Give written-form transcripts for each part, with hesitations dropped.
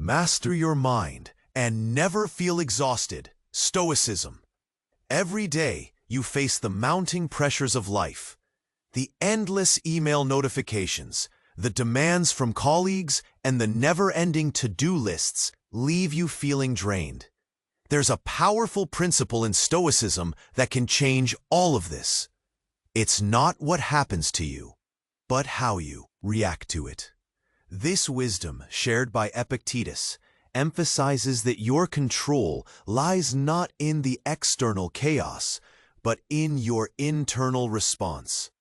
Master your mind and never feel exhausted. Stoicism. Every day, you face the mounting pressures of life. The endless email notifications, the demands from colleagues, and the never-ending to-do lists leave you feeling drained. There's a powerful principle in Stoicism that can change all of this. It's not what happens to you, but how you react to it. This wisdom, shared by Epictetus, emphasizes that your control lies not in the external chaos, but in your internal response.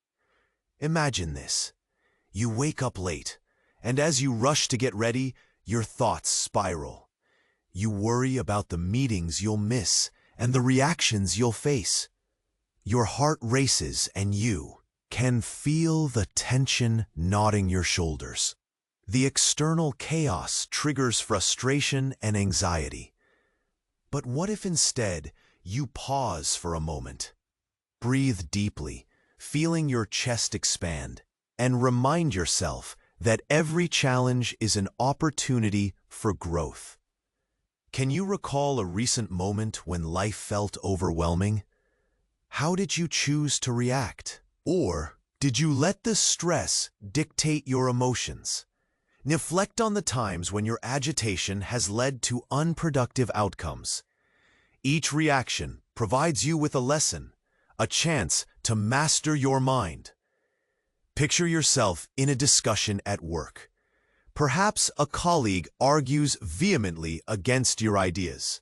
Imagine this. You wake up late, and as you rush to get ready, your thoughts spiral. You worry about the meetings you'll miss and the reactions you'll face. Your heart races and you can feel the tension knotting your shoulders. The external chaos triggers frustration and anxiety. But what if instead you pause for a moment? Breathe deeply, feeling your chest expand, and remind yourself that every challenge is an opportunity for growth. Can you recall a recent moment when life felt overwhelming? How did you choose to react? Or did you let the stress dictate your emotions? Reflect on the times when your agitation has led to unproductive outcomes. Each reaction provides you with a lesson, a chance to master your mind. Picture yourself in a discussion at work. Perhaps a colleague argues vehemently against your ideas.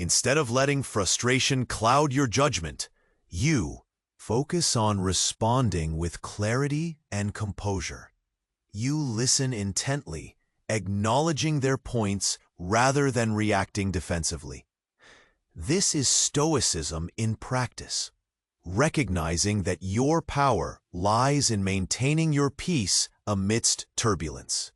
Instead of letting frustration cloud your judgment, you focus on responding with clarity and composure. You listen intently, acknowledging their points rather than reacting defensively. This is Stoicism in practice, recognizing that your power lies in maintaining your peace amidst turbulence.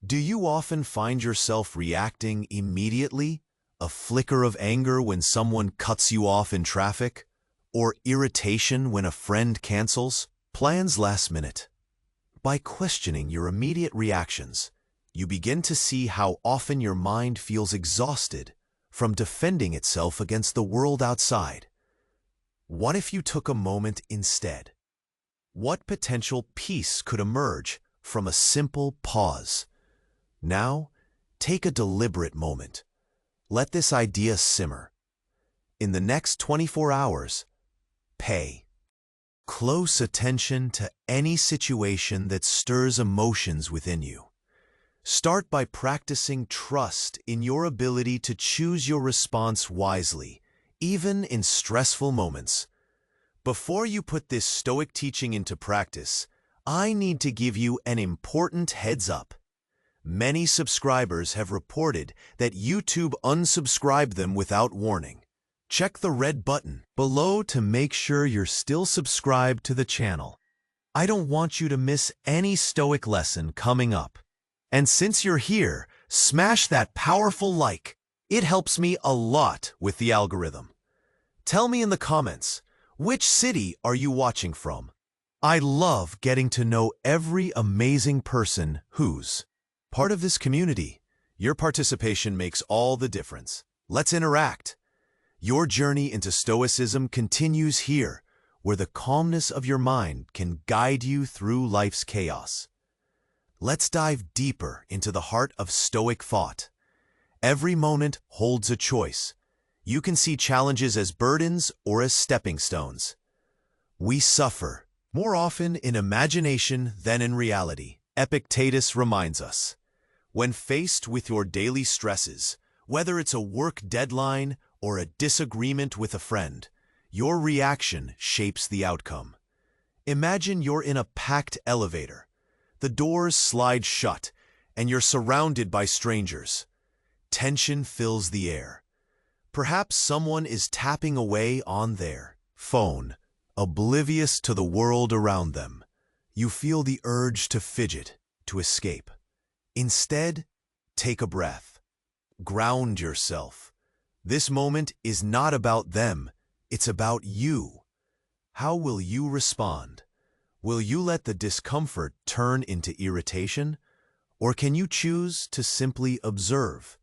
Do you often find yourself reacting immediately? A flicker of anger when someone cuts you off in traffic? Or irritation when a friend cancels plans last minute? By questioning your immediate reactions, you begin to see how often your mind feels exhausted from defending itself against the world outside. What if you took a moment instead? What potential peace could emerge from a simple pause? Now, take a deliberate moment. Let this idea simmer. In the next 24 hours, pay close attention to any situation that stirs emotions within you. Start by practicing trust in your ability to choose your response wisely, even in stressful moments. Before you put this Stoic teaching into practice, I need to give you an important heads up. Many subscribers have reported that YouTube unsubscribed them without warning. Check the red button below to make sure you're still subscribed to the channel. I don't want you to miss any Stoic lesson coming up. And since you're here, smash that powerful like. It helps me a lot with the algorithm. Tell me in the comments, which city are you watching from? I love getting to know every amazing person who's part of this community. Your participation makes all the difference. Let's interact. Your journey into Stoicism continues here, where the calmness of your mind can guide you through life's chaos. Let's dive deeper into the heart of Stoic thought. Every moment holds a choice. You can see challenges as burdens or as stepping stones. We suffer more often in imagination than in reality. Epictetus reminds us. When faced with your daily stresses, whether it's a work deadline or a disagreement with a friend, your reaction shapes the outcome. Imagine you're in a packed elevator. The doors slide shut, and you're surrounded by strangers. Tension fills the air. Perhaps someone is tapping away on their phone, oblivious to the world around them. You feel the urge to fidget, to escape. Instead, take a breath. Ground yourself. This moment is not about them, it's about you. How will you respond? Will you let the discomfort turn into irritation? Or can you choose to simply observe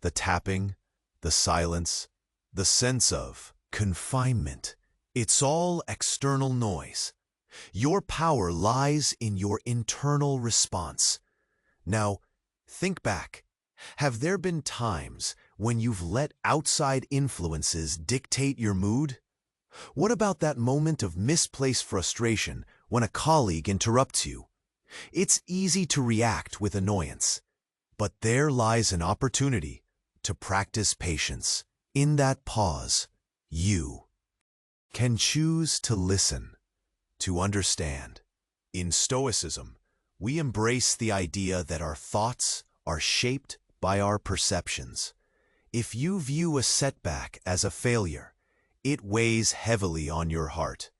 the tapping, the silence, the sense of confinement? It's all external noise. Your power lies in your internal response. Now, think back. Have there been times when you've let outside influences dictate your mood? What about that moment of misplaced frustration when a colleague interrupts you? It's easy to react with annoyance, but there lies an opportunity to practice patience. In that pause, you can choose to listen, to understand. In Stoicism, we embrace the idea that our thoughts are shaped by our perceptions. If you view a setback as a failure, it weighs heavily on your heart.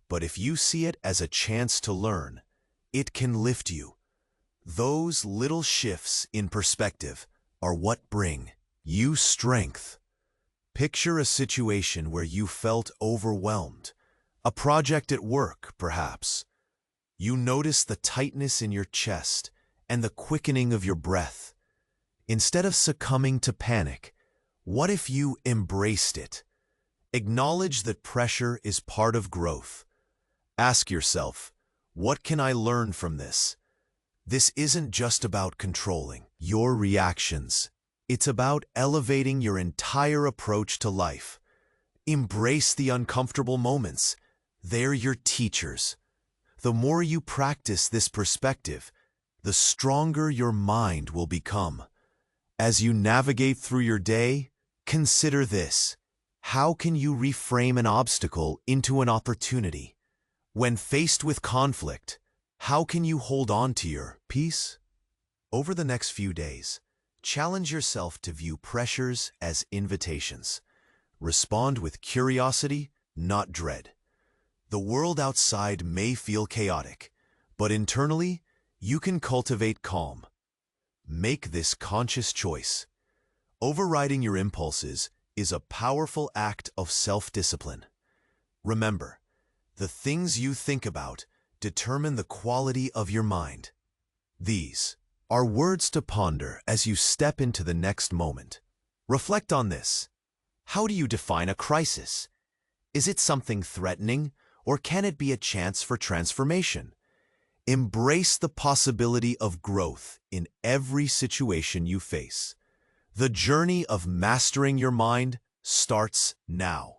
But if you see it as a chance to learn, it can lift you. Those little shifts in perspective are what bring you strength. Picture a situation where you felt overwhelmed. A project at work, perhaps. You notice the tightness in your chest and the quickening of your breath. Instead of succumbing to panic, what if you embraced it? Acknowledge that pressure is part of growth. Ask yourself, what can I learn from this? This isn't just about controlling your reactions. It's about elevating your entire approach to life. Embrace the uncomfortable moments. They're your teachers. The more you practice this perspective, the stronger your mind will become. As you navigate through your day, consider this. How can you reframe an obstacle into an opportunity? When faced with conflict, how can you hold on to your peace? Over the next few days, challenge yourself to view pressures as invitations. Respond with curiosity, not dread. The world outside may feel chaotic, but internally, you can cultivate calm. Make this conscious choice. Overriding your impulses is a powerful act of self-discipline. Remember, the things you think about determine the quality of your mind. These are words to ponder as you step into the next moment. Reflect on this. How do you define a crisis? Is it something threatening, or can it be a chance for transformation? Embrace the possibility of growth in every situation you face. The journey of mastering your mind starts now.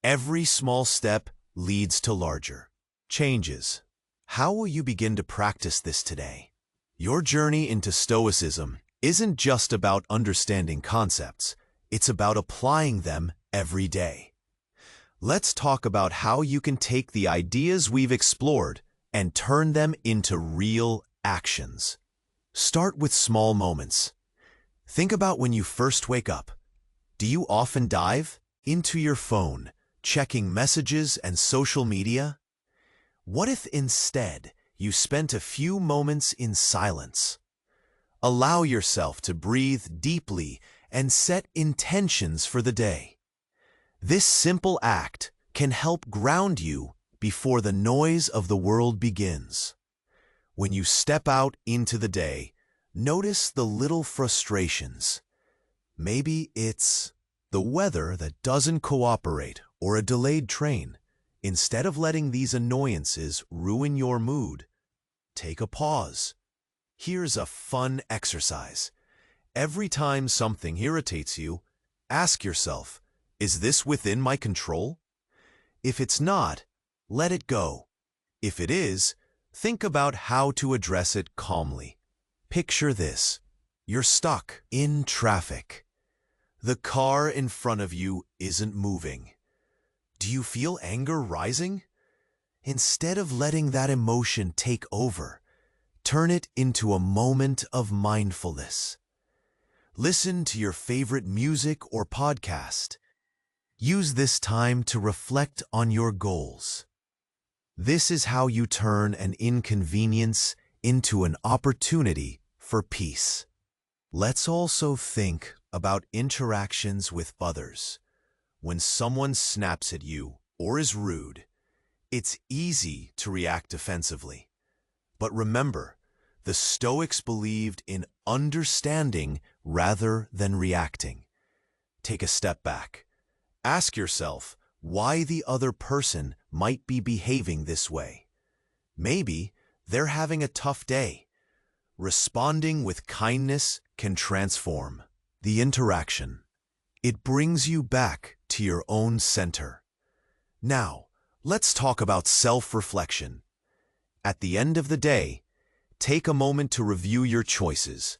Every small step leads to larger changes. How will you begin to practice this today? Your journey into Stoicism isn't just about understanding concepts, it's about applying them every day. Let's talk about how you can take the ideas we've explored and turn them into real actions. Start with small moments. Think about when you first wake up. Do you often dive into your phone, checking messages and social media? What if instead you spent a few moments in silence? Allow yourself to breathe deeply and set intentions for the day. This simple act can help ground you before the noise of the world begins. When you step out into the day, notice the little frustrations. Maybe it's the weather that doesn't cooperate or a delayed train. Instead of letting these annoyances ruin your mood, take a pause. Here's a fun exercise. Every time something irritates you, ask yourself, is this within my control? If it's not, let it go. If it is, think about how to address it calmly. Picture this. You're stuck in traffic. The car in front of you isn't moving. Do you feel anger rising? Instead of letting that emotion take over, turn it into a moment of mindfulness. Listen to your favorite music or podcast. Use this time to reflect on your goals. This is how you turn an inconvenience into an opportunity for peace. Let's also think about interactions with others. When someone snaps at you or is rude, it's easy to react defensively. But remember, The Stoics believed in understanding rather than reacting. Take a step back. Ask yourself why the other person might be behaving this way. Maybe they're having a tough day. Responding with kindness can transform the interaction. It brings you back to your own center. Now, let's talk about self-reflection. At the end of the day, take a moment to review your choices.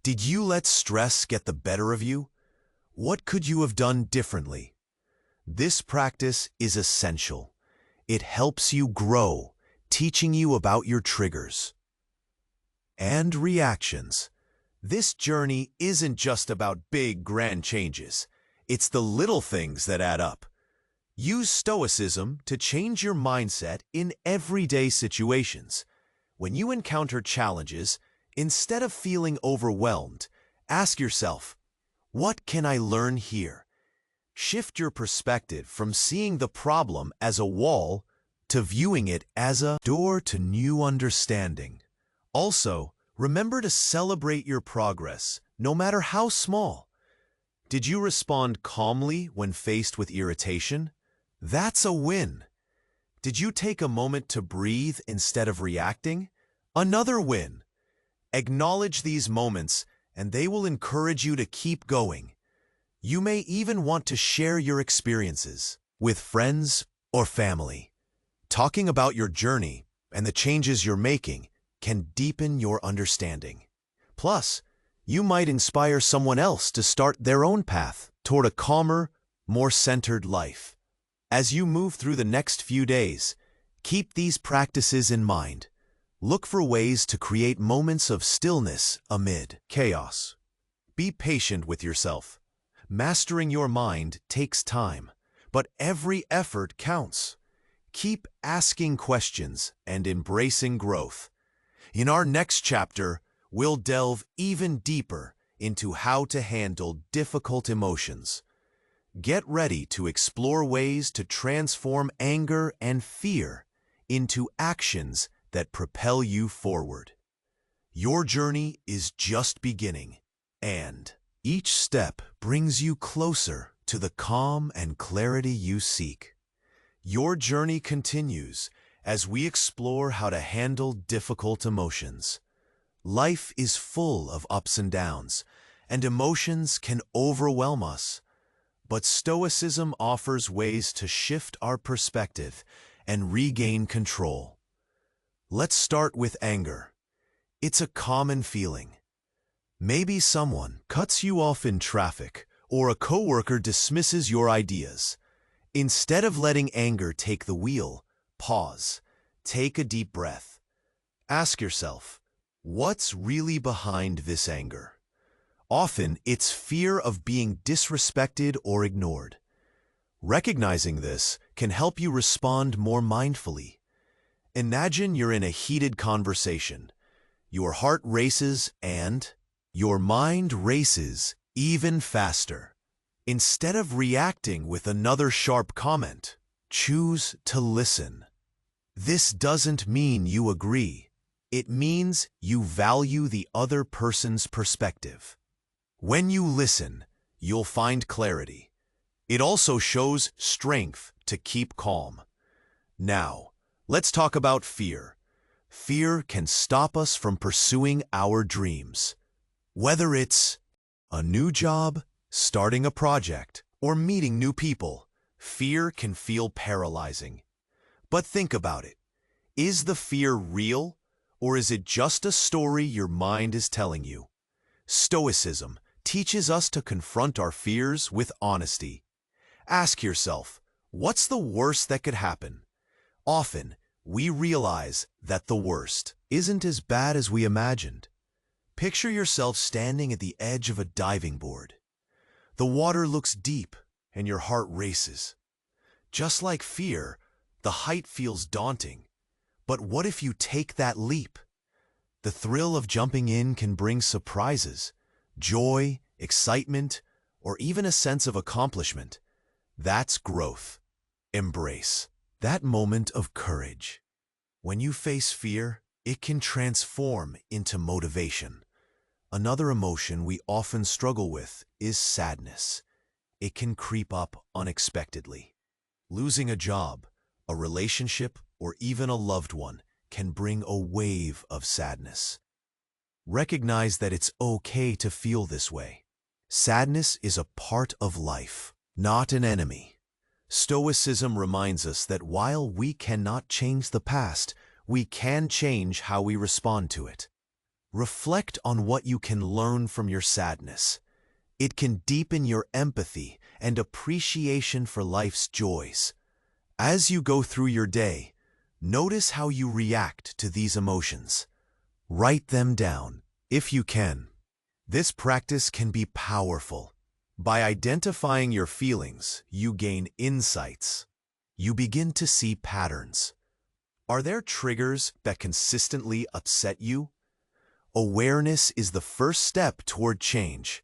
Did you let stress get the better of you? What could you have done differently? This practice is essential. It helps you grow, teaching you about your triggers and reactions. This journey isn't just about big, grand changes. It's the little things that add up. Use Stoicism to change your mindset in everyday situations. When you encounter challenges, instead of feeling overwhelmed, ask yourself, what can I learn here? Shift your perspective from seeing the problem as a wall to viewing it as a door to new understanding. Also, remember to celebrate your progress, no matter how small. Did you respond calmly when faced with irritation? That's a win. Did you take a moment to breathe instead of reacting? Another win. Acknowledge these moments, and they will encourage you to keep going. You may even want to share your experiences with friends or family. Talking about your journey and the changes you're making can deepen your understanding. Plus, you might inspire someone else to start their own path toward a calmer, more centered life. As you move through the next few days, keep these practices in mind. Look for ways to create moments of stillness amid chaos. Be patient with yourself. Mastering your mind takes time, but every effort counts. Keep asking questions and embracing growth. In our next chapter, we'll delve even deeper into how to handle difficult emotions. Get ready to explore ways to transform anger and fear into actions that propel you forward. Your journey is just beginning, and each step brings you closer to the calm and clarity you seek. Your journey continues as we explore how to handle difficult emotions. Life is full of ups and downs, and emotions can overwhelm us. But Stoicism offers ways to shift our perspective and regain control. Let's start with anger. It's a common feeling. Maybe someone cuts you off in traffic, or a coworker dismisses your ideas. Instead of letting anger take the wheel, pause. Take a deep breath. Ask yourself, what's really behind this anger? Often, it's fear of being disrespected or ignored. Recognizing this can help you respond more mindfully. Imagine you're in a heated conversation. Your heart races and your mind races even faster. Instead of reacting with another sharp comment, choose to listen. This doesn't mean you agree. It means you value the other person's perspective. When you listen, you'll find clarity. It also shows strength to keep calm. Now, let's talk about fear. Fear can stop us from pursuing our dreams. Whether it's a new job, starting a project, or meeting new people, fear can feel paralyzing. But think about it. Is the fear real, or is it just a story your mind is telling you? Stoicism teaches us to confront our fears with honesty. Ask yourself, what's the worst that could happen? Often, we realize that the worst isn't as bad as we imagined. Picture yourself standing at the edge of a diving board. The water looks deep, and your heart races. Just like fear, the height feels daunting. But what if you take that leap? The thrill of jumping in can bring surprises, joy, excitement, or even a sense of accomplishment. That's growth. Embrace that moment of courage. When you face fear, it can transform into motivation. Another emotion we often struggle with is sadness. It can creep up unexpectedly. Losing a job, a relationship, or even a loved one can bring a wave of sadness. Recognize that it's okay to feel this way. Sadness is a part of life, not an enemy. Stoicism reminds us that while we cannot change the past, we can change how we respond to it. Reflect on what you can learn from your sadness. It can deepen your empathy and appreciation for life's joys. As you go through your day, notice how you react to these emotions. Write them down, if you can. This practice can be powerful. By identifying your feelings, you gain insights. You begin to see patterns. Are there triggers that consistently upset you? Awareness is the first step toward change.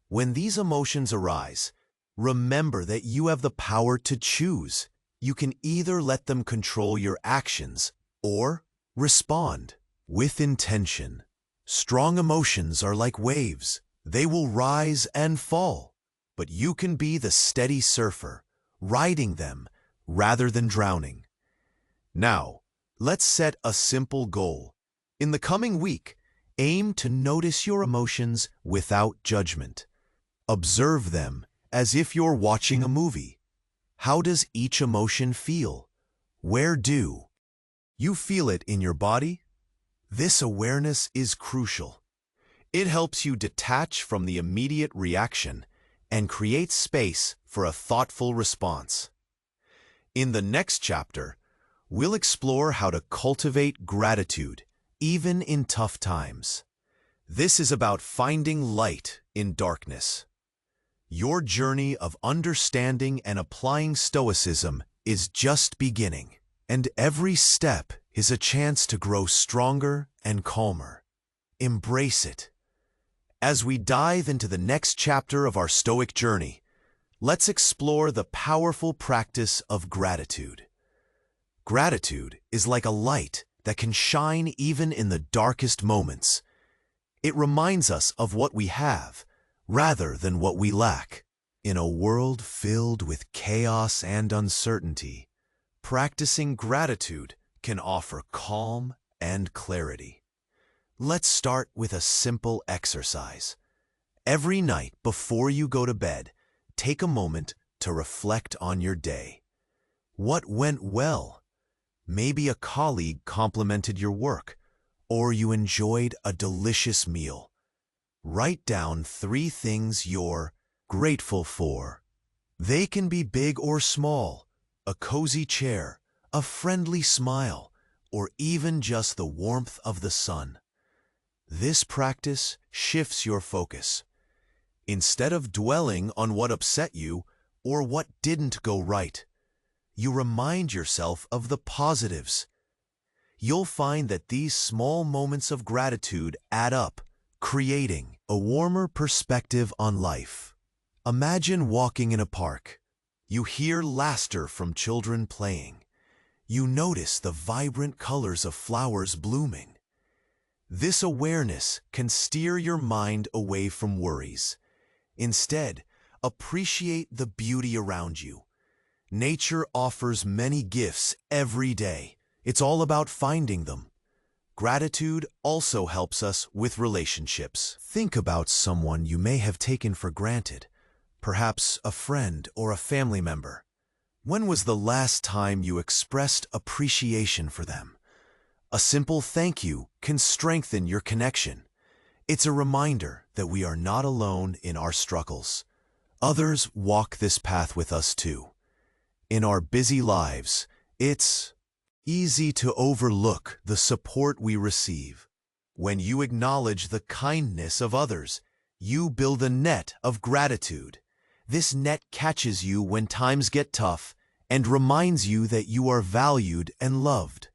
When these emotions arise, remember that you have the power to choose. You can either let them control your actions or respond with intention. Strong emotions are like waves. They will rise and fall, but you can be the steady surfer, riding them rather than drowning. Now, let's set a simple goal. In the coming week, aim to notice your emotions without judgment. Observe them as if you're watching a movie. How does each emotion feel? Where do you feel it in your body? This awareness is crucial. It helps you detach from the immediate reaction and create space for a thoughtful response. In the next chapter, we'll explore how to cultivate gratitude, even in tough times. This is about finding light in darkness. Your journey of understanding and applying Stoicism is just beginning, and every step is a chance to grow stronger and calmer. Embrace it. As we dive into the next chapter of our Stoic journey, let's explore the powerful practice of gratitude. Gratitude is like a light that can shine even in the darkest moments. It reminds us of what we have, rather than what we lack. In a world filled with chaos and uncertainty, practicing gratitude can offer calm and clarity. Let's start with a simple exercise. Every night before you go to bed, take a moment to reflect on your day. What went well? Maybe a colleague complimented your work, or you enjoyed a delicious meal. Write down 3 things you're grateful for. They can be big or small: a cozy chair, a friendly smile, or even just the warmth of the sun. This practice shifts your focus. Instead of dwelling on what upset you or what didn't go right, you remind yourself of the positives. You'll find that these small moments of gratitude add up, creating a warmer perspective on life. Imagine walking in a park. You hear laughter from children playing. You notice the vibrant colors of flowers blooming. This awareness can steer your mind away from worries. Instead, appreciate the beauty around you. Nature offers many gifts every day. It's all about finding them. Gratitude also helps us with relationships. Think about someone you may have taken for granted, perhaps a friend or a family member. When was the last time you expressed appreciation for them? A simple thank you can strengthen your connection. It's a reminder that we are not alone in our struggles. Others walk this path with us too. In our busy lives, it's easy to overlook the support we receive. When you acknowledge the kindness of others, you build a net of gratitude. This net catches you when times get tough and reminds you that you are valued and loved.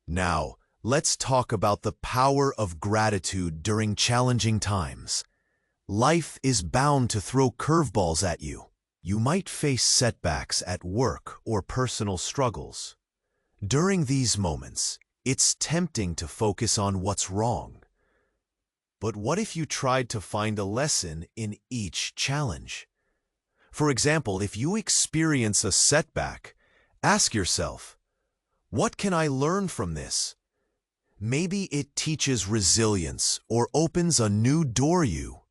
Now, let's talk about the power of gratitude during challenging times. Life is bound to throw curveballs at you. You might face setbacks at work or personal struggles. During these moments, It's tempting to focus on what's wrong. But what if you tried to find a lesson in each challenge? For example, if you experience a setback, ask yourself, what can I learn from this? Maybe it teaches resilience or opens a new door you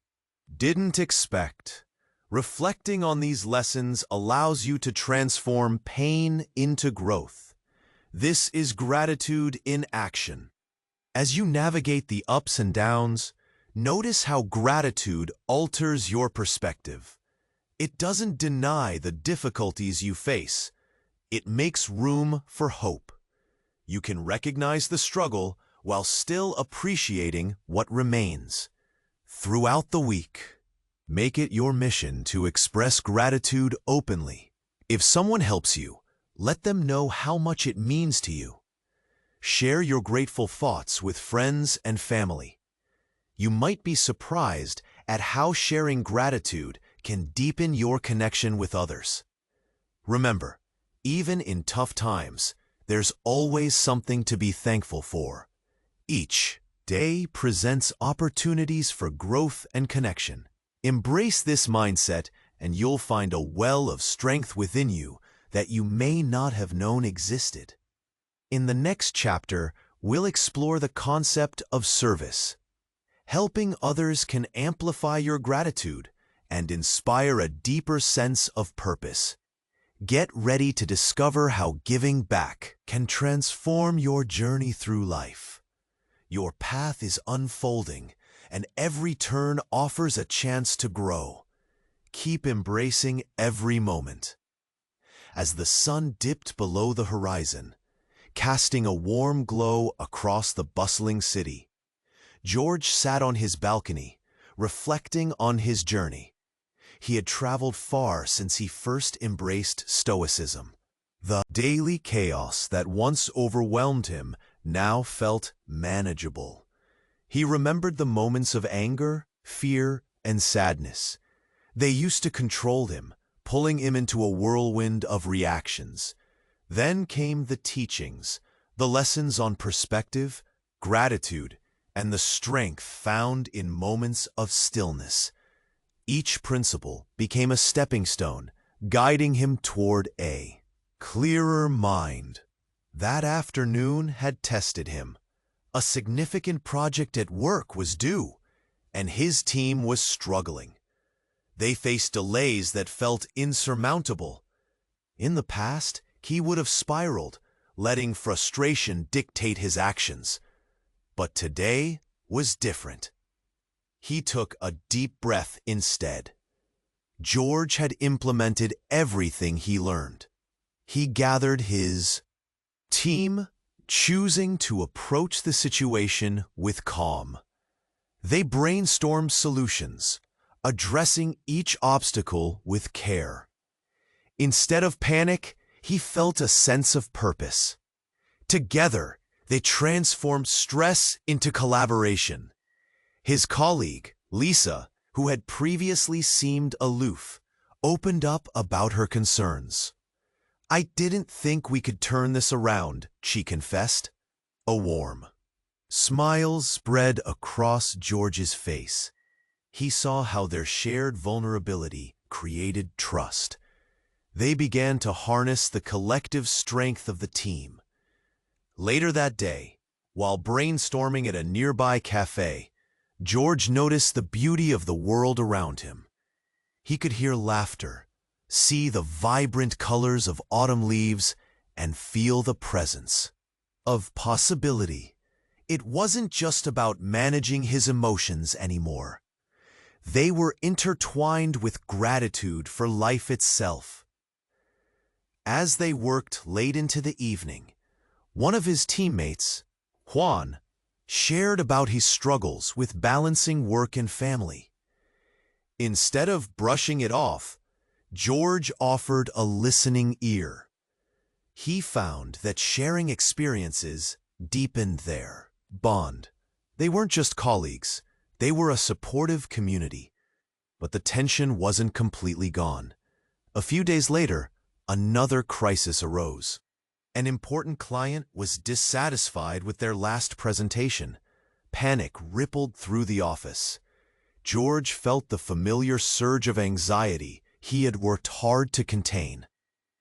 didn't expect. Reflecting on these lessons allows you to transform pain into growth. This is gratitude in action. As you navigate the ups and downs, notice how gratitude alters your perspective. It doesn't deny the difficulties you face. It makes room for hope. You can recognize the struggle while still appreciating what remains. Throughout the week, make it your mission to express gratitude openly. If someone helps you, let them know how much it means to you. Share your grateful thoughts with friends and family. You might be surprised at how sharing gratitude can deepen your connection with others. Remember, even in tough times, there's always something to be thankful for. Each day presents opportunities for growth and connection. Embrace this mindset and you'll find a well of strength within you that you may not have known existed. In the next chapter, we'll explore the concept of service. Helping others can amplify your gratitude and inspire a deeper sense of purpose. Get ready to discover how giving back can transform your journey through life. Your path is unfolding, and every turn offers a chance to grow. Keep embracing every moment. As the sun dipped below the horizon, casting a warm glow across the bustling city, George sat on his balcony, reflecting on his journey. He had traveled far since he first embraced Stoicism. The daily chaos that once overwhelmed him now felt manageable. He remembered the moments of anger, fear, and sadness. They used to control him, pulling him into a whirlwind of reactions. Then came the teachings, the lessons on perspective, gratitude, and the strength found in moments of stillness. Each principle became a stepping stone, guiding him toward a clearer mind. That afternoon had tested him. A significant project at work was due, and his team was struggling. They faced delays that felt insurmountable. In the past, he would have spiraled, letting frustration dictate his actions. But today was different. He took a deep breath instead. George had implemented everything he learned. He gathered his team, choosing to approach the situation with calm. They brainstormed solutions, addressing each obstacle with care. Instead of panic, he felt a sense of purpose. Together, they transformed stress into collaboration. His colleague, Lisa, who had previously seemed aloof, opened up about her concerns. "I didn't think we could turn this around," she confessed. A warm smile spread across George's face. He saw how their shared vulnerability created trust. They began to harness the collective strength of the team. Later that day, while brainstorming at a nearby cafe, George noticed the beauty of the world around him. He could hear laughter, see the vibrant colors of autumn leaves, and feel the presence of possibility. It wasn't just about managing his emotions anymore. They were intertwined with gratitude for life itself. As they worked late into the evening, one of his teammates, Juan, shared about his struggles with balancing work and family. Instead of brushing it off, George offered a listening ear. He found that sharing experiences deepened their bond. They weren't just colleagues, they were a supportive community. But the tension wasn't completely gone. A few days later, another crisis arose. An important client was dissatisfied with their last presentation. Panic rippled through the office. George felt the familiar surge of anxiety he had worked hard to contain.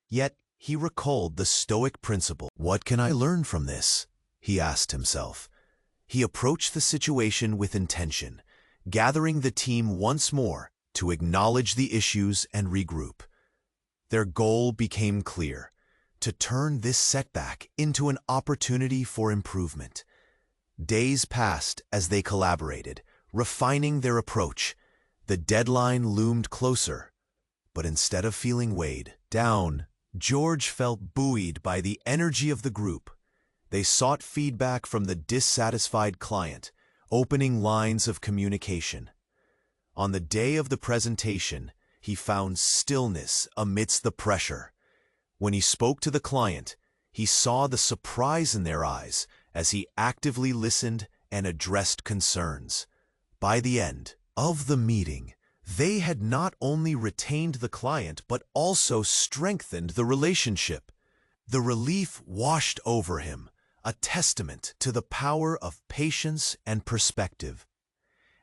Yet he recalled the Stoic principle. "What can I learn from this?" he asked himself. He approached the situation with intention, gathering the team once more to acknowledge the issues and regroup. Their goal became clear: to turn this setback into an opportunity for improvement. Days passed as they collaborated, refining their approach. The deadline loomed closer, but instead of feeling weighed down, George felt buoyed by the energy of the group. They sought feedback from the dissatisfied client, opening lines of communication. On the day of the presentation, he found stillness amidst the pressure. When he spoke to the client, he saw the surprise in their eyes as he actively listened and addressed concerns. By the end of the meeting, they had not only retained the client but also strengthened the relationship. The relief washed over him, a testament to the power of patience and perspective.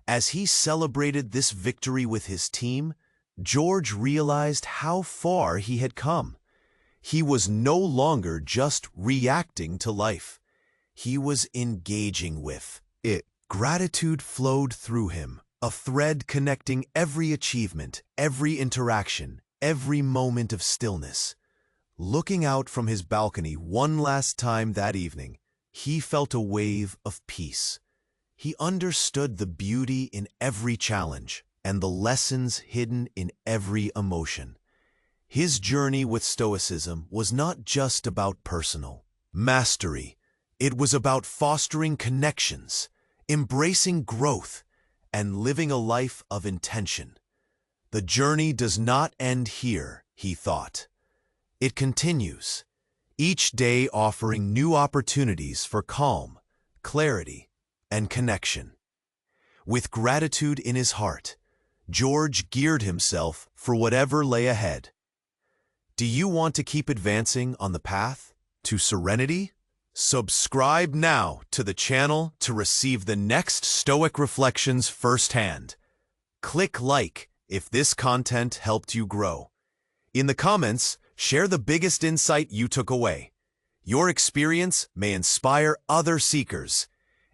As he celebrated this victory with his team, George realized how far he had come. He was no longer just reacting to life. He was engaging with it. Gratitude flowed through him, a thread connecting every achievement, every interaction, every moment of stillness. Looking out from his balcony one last time that evening, he felt a wave of peace. He understood the beauty in every challenge and the lessons hidden in every emotion. His journey with Stoicism was not just about personal mastery. It was about fostering connections, embracing growth, and living a life of intention. The journey does not end here, he thought. It continues, each day offering new opportunities for calm, clarity, and connection. With gratitude in his heart, George geared himself for whatever lay ahead. Do you want to keep advancing on the path to serenity? Subscribe now to the channel to receive the next Stoic reflections firsthand. Click like if this content helped you grow. In the comments, share the biggest insight you took away. Your experience may inspire other seekers.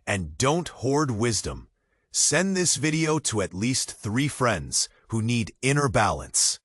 And don't hoard wisdom. Send this video to at least 3 friends who need inner balance.